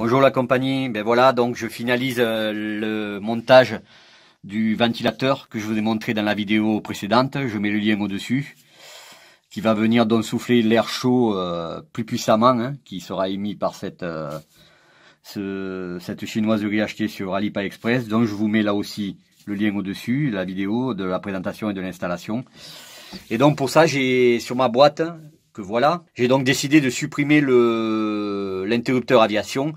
Bonjour la compagnie, ben voilà, donc je finalise le montage du ventilateur que je vous ai montré dans la vidéo précédente. Je mets le lien au-dessus, qui va venir donc souffler l'air chaud plus puissamment, hein, qui sera émis par cette chinoiserie achetée sur Alipa Express. Donc je vous mets là aussi le lien au-dessus, la vidéo de la présentation et de l'installation. Et donc pour ça, j'ai sur ma boîte, que voilà, j'ai donc décidé de supprimer l'interrupteur aviation,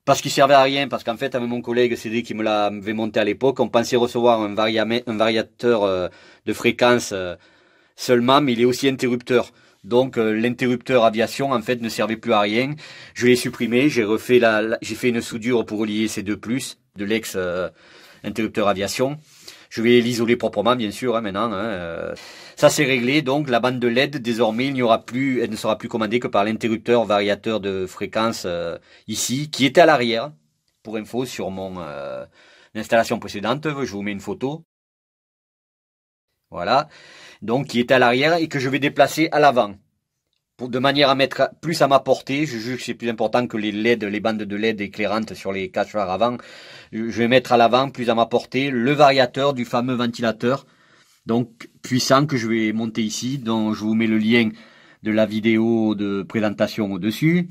parce qu'il servait à rien, parce qu'en fait, avec mon collègue Cédric qui me l'avait monté à l'époque, on pensait recevoir un variateur de fréquence seulement, mais il est aussi interrupteur. Donc l'interrupteur aviation en fait ne servait plus à rien. Je l'ai supprimé, j'ai fait une soudure pour relier ces deux plus de l'ex interrupteur aviation. Je vais l'isoler proprement, bien sûr, hein, maintenant. Ça c'est réglé, donc la bande de LED, désormais, elle ne sera plus commandée que par l'interrupteur variateur de fréquence ici, qui était à l'arrière. Pour info, sur mon installation précédente, je vous mets une photo. Voilà, donc qui était à l'arrière et que je vais déplacer à l'avant. De manière à mettre plus à ma portée, je juge que c'est plus important que les LED, les bandes de LED éclairantes sur les cachoirs avant. Je vais mettre à l'avant, plus à ma portée, le variateur du fameux ventilateur, donc puissant, que je vais monter ici, dont je vous mets le lien de la vidéo de présentation au-dessus,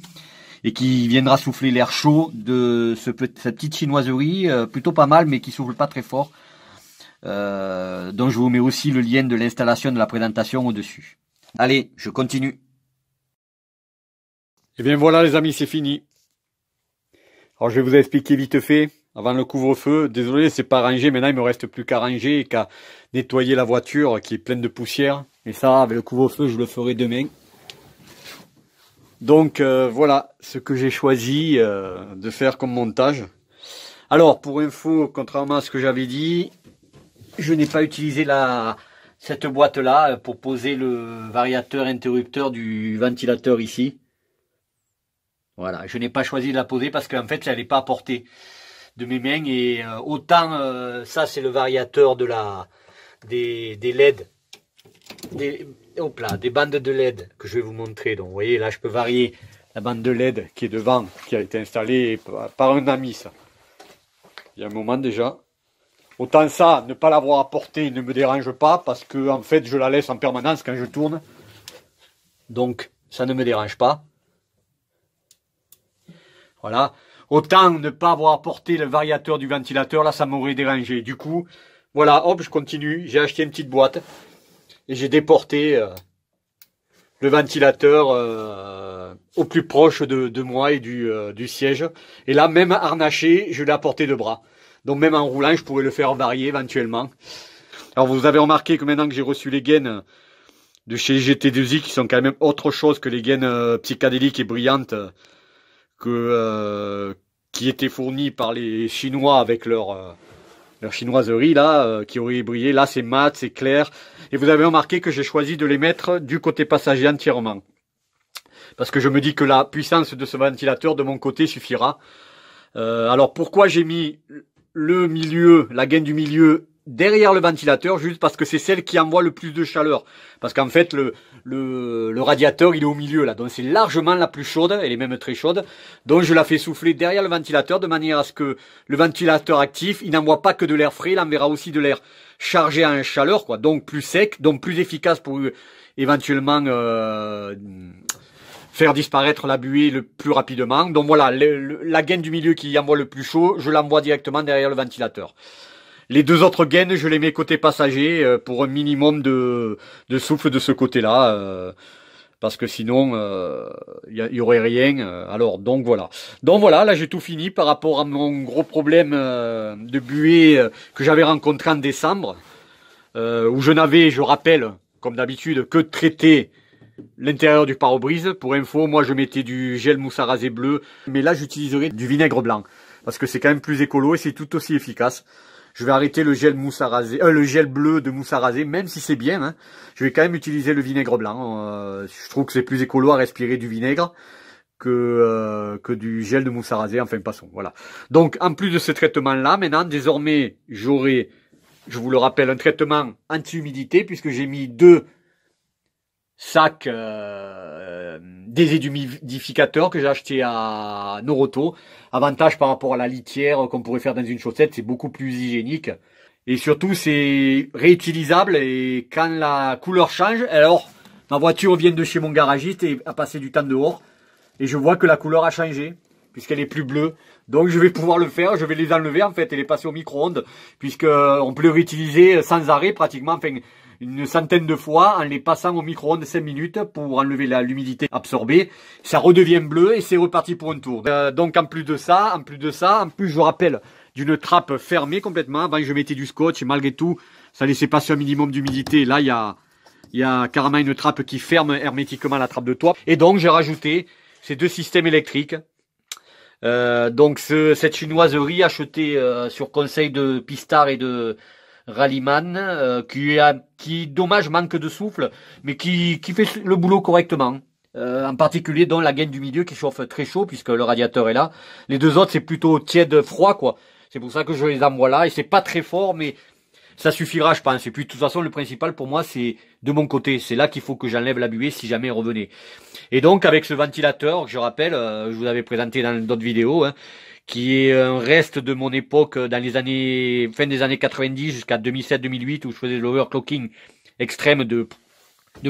et qui viendra souffler l'air chaud de cette petite chinoiserie, plutôt pas mal, mais qui souffle pas très fort. Donc je vous mets aussi le lien de l'installation de la présentation au-dessus. Allez, je continue. Et bien voilà les amis, c'est fini. Alors je vais vous expliquer vite fait, avant le couvre-feu. Désolé, c'est pas rangé, maintenant il me reste plus qu'à ranger et qu'à nettoyer la voiture qui est pleine de poussière. Et ça, avec le couvre-feu, je le ferai demain. Donc voilà ce que j'ai choisi de faire comme montage. Alors pour info, contrairement à ce que j'avais dit, je n'ai pas utilisé cette boîte-là pour poser le variateur interrupteur du ventilateur ici. Voilà, je n'ai pas choisi de la poser parce qu'en fait, elle n'est pas à portée de mes mains. Et autant, ça c'est le variateur des LED, des bandes de LED que je vais vous montrer. Donc vous voyez, là je peux varier la bande de LED qui est devant, qui a été installée par un ami, ça. Il y a un moment déjà. Autant ça, ne pas l'avoir à portée ne me dérange pas parce que en fait, je la laisse en permanence quand je tourne. Donc, ça ne me dérange pas. Voilà. Autant ne pas avoir porté le variateur du ventilateur, là ça m'aurait dérangé. Du coup, voilà, hop, je continue. J'ai acheté une petite boîte et j'ai déporté le ventilateur au plus proche de moi et du siège. Et là, même harnaché, je l'ai à portée de bras. Donc même en roulant, je pourrais le faire varier éventuellement. Alors vous avez remarqué que maintenant que j'ai reçu les gaines de chez GT2i, qui sont quand même autre chose que les gaines psychédéliques et brillantes, qui étaient fournis par les Chinois avec leur chinoiserie là, qui aurait brillé. Là c'est mat, c'est clair. Et vous avez remarqué que j'ai choisi de les mettre du côté passager entièrement. Parce que je me dis que la puissance de ce ventilateur de mon côté suffira. Alors pourquoi j'ai mis le milieu, la gaine du milieu derrière le ventilateur? Juste parce que c'est celle qui envoie le plus de chaleur. Parce qu'en fait le radiateur il est au milieu là, donc c'est largement la plus chaude, elle est même très chaude. Donc je la fais souffler derrière le ventilateur de manière à ce que le ventilateur actif, il n'envoie pas que de l'air frais, il enverra aussi de l'air chargé en chaleur, quoi, donc plus sec, donc plus efficace pour éventuellement faire disparaître la buée le plus rapidement. Donc voilà, la gaine du milieu qui envoie le plus chaud, je l'envoie directement derrière le ventilateur. Les deux autres gaines, je les mets côté passager pour un minimum de souffle de ce côté-là. Parce que sinon, y aurait rien. Alors, donc voilà. Donc voilà, là j'ai tout fini par rapport à mon gros problème de buée que j'avais rencontré en décembre. Où je n'avais, je rappelle, comme d'habitude, que traité l'intérieur du pare-brise. Pour info, moi je mettais du gel mousse à raser bleu. Mais là j'utiliserai du vinaigre blanc. Parce que c'est quand même plus écolo et c'est tout aussi efficace. Je vais arrêter le gel mousse à raser, le gel bleu de mousse à raser, même si c'est bien. Hein, je vais quand même utiliser le vinaigre blanc. Je trouve que c'est plus écolo à respirer du vinaigre que du gel de mousse à raser. Enfin, passons. Voilà. Donc, en plus de ce traitement-là, maintenant, désormais, j'aurai, je vous le rappelle, un traitement anti-humidité puisque j'ai mis deux sac déshumidificateur que j'ai acheté à Noroto. Avantage par rapport à la litière qu'on pourrait faire dans une chaussette, c'est beaucoup plus hygiénique. Et surtout, c'est réutilisable et quand la couleur change, alors ma voiture vient de chez mon garagiste et a passé du temps dehors et je vois que la couleur a changé puisqu'elle est plus bleue. Donc je vais pouvoir le faire, je vais les enlever en fait et les passer au micro-ondes puisque on peut les réutiliser sans arrêt pratiquement, enfin une centaine de fois en les passant au micro-ondes 5 minutes pour enlever l'humidité absorbée. Ça redevient bleu et c'est reparti pour un tour. Donc en plus de ça, je rappelle d'une trappe fermée complètement. Avant je mettais du scotch et malgré tout ça laissait passer un minimum d'humidité. Là il y a carrément une trappe qui ferme hermétiquement la trappe de toit. Et donc j'ai rajouté ces deux systèmes électriques. Donc cette chinoiserie achetée sur conseil de Pistar et de Rallyman, qui dommage manque de souffle, mais qui fait le boulot correctement. En particulier dans la gaine du milieu qui chauffe très chaud puisque le radiateur est là. Les deux autres c'est plutôt tiède froid quoi. C'est pour ça que je les envoie là et c'est pas très fort mais ça suffira je pense. Et puis de toute façon le principal pour moi c'est de mon côté. C'est là qu'il faut que j'enlève la buée si jamais elle revenait. Et donc avec ce ventilateur que je rappelle, je vous avais présenté dans d'autres vidéos, hein, qui est un reste de mon époque dans les années fin des années 90 jusqu'à 2007-2008 où je faisais l'overclocking extrême de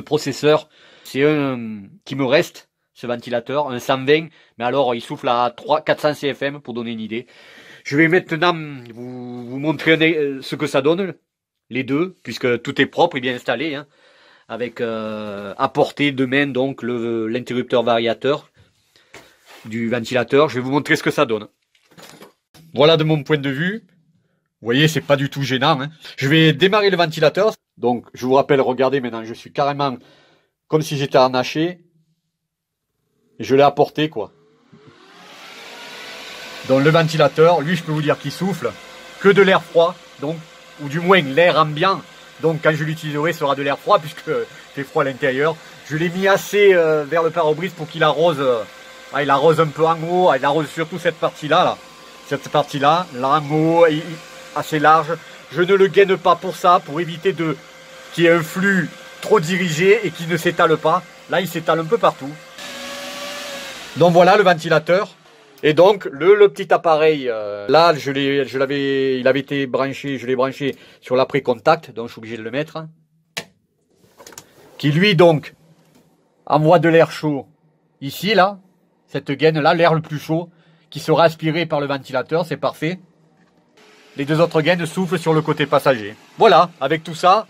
processeurs. C'est un qui me reste, ce ventilateur, un 120, mais alors il souffle à 400 CFM pour donner une idée. Je vais maintenant vous montrer ce que ça donne, les deux, puisque tout est propre et bien installé, hein, avec à portée de main donc l'interrupteur variateur du ventilateur. Je vais vous montrer ce que ça donne. Voilà de mon point de vue. Vous voyez, c'est pas du tout gênant. Hein. Je vais démarrer le ventilateur. Donc, je vous rappelle, regardez maintenant, je suis carrément comme si j'étais harnaché. Et je l'ai apporté, quoi. Donc, le ventilateur, lui, je peux vous dire qu'il souffle que de l'air froid. Donc, ou du moins l'air ambiant. Donc, quand je l'utiliserai, ce sera de l'air froid puisque il fait froid à l'intérieur. Je l'ai mis assez vers le pare-brise pour qu'il arrose. Il arrose un peu en haut. Il arrose surtout cette partie-là, là. Cette partie-là, là en haut, assez large. Je ne le gaine pas pour ça, pour éviter qu'il y ait un flux trop dirigé et qui ne s'étale pas. Là, il s'étale un peu partout. Donc voilà le ventilateur. Et donc le petit appareil, là, il avait été branché, je l'ai branché sur l'après-contact, donc je suis obligé de le mettre. Qui lui donc envoie de l'air chaud ici, là, cette gaine-là, l'air le plus chaud, qui sera aspiré par le ventilateur, c'est parfait. Les deux autres gaines soufflent sur le côté passager. Voilà, avec tout ça,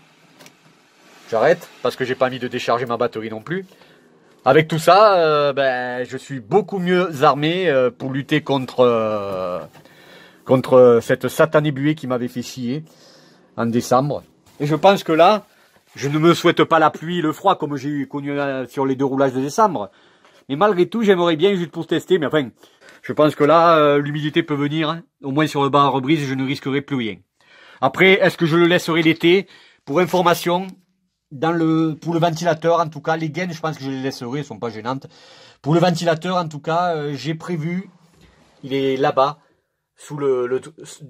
j'arrête, parce que j'ai pas envie de décharger ma batterie non plus. Avec tout ça, je suis beaucoup mieux armé pour lutter contre cette satanée buée qui m'avait fait chier en décembre. Et je pense que là, je ne me souhaite pas la pluie et le froid comme j'ai connu sur les deux roulages de décembre. Mais malgré tout, j'aimerais bien juste pour tester, mais enfin... Je pense que là, l'humidité peut venir, hein. Au moins sur le pare-brise, je ne risquerai plus rien. Après, est-ce que je le laisserai l'été? Pour information, pour le ventilateur, en tout cas, les gaines, je pense que je les laisserai, elles sont pas gênantes. Pour le ventilateur, en tout cas, j'ai prévu, il est là-bas, dans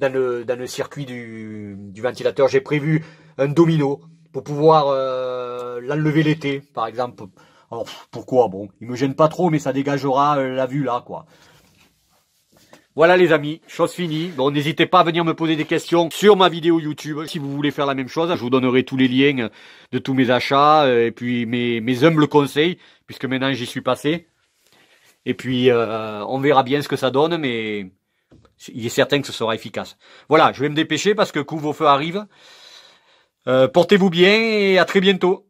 le circuit du ventilateur, j'ai prévu un domino pour pouvoir l'enlever l'été, par exemple. Alors, pourquoi? Bon, il me gêne pas trop, mais ça dégagera la vue là, quoi. Voilà les amis, chose finie. Bon, n'hésitez pas à venir me poser des questions sur ma vidéo YouTube. Si vous voulez faire la même chose, je vous donnerai tous les liens de tous mes achats et puis mes humbles conseils, puisque maintenant j'y suis passé. Et puis, on verra bien ce que ça donne, mais il est certain que ce sera efficace. Voilà, je vais me dépêcher parce que couvre-feu arrive. Portez-vous bien et à très bientôt.